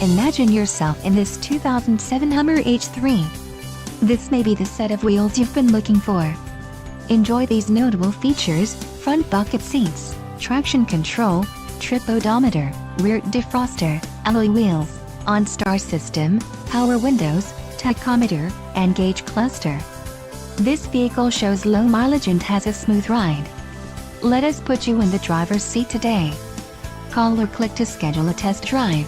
Imagine yourself in this 2007 Hummer H3. This may be the set of wheels you've been looking for. Enjoy these notable features: front bucket seats, traction control, trip odometer, rear defroster, alloy wheels, OnStar system, power windows, tachometer, and gauge cluster. This vehicle shows low mileage and has a smooth ride. Let us put you in the driver's seat today. Call or click to schedule a test drive.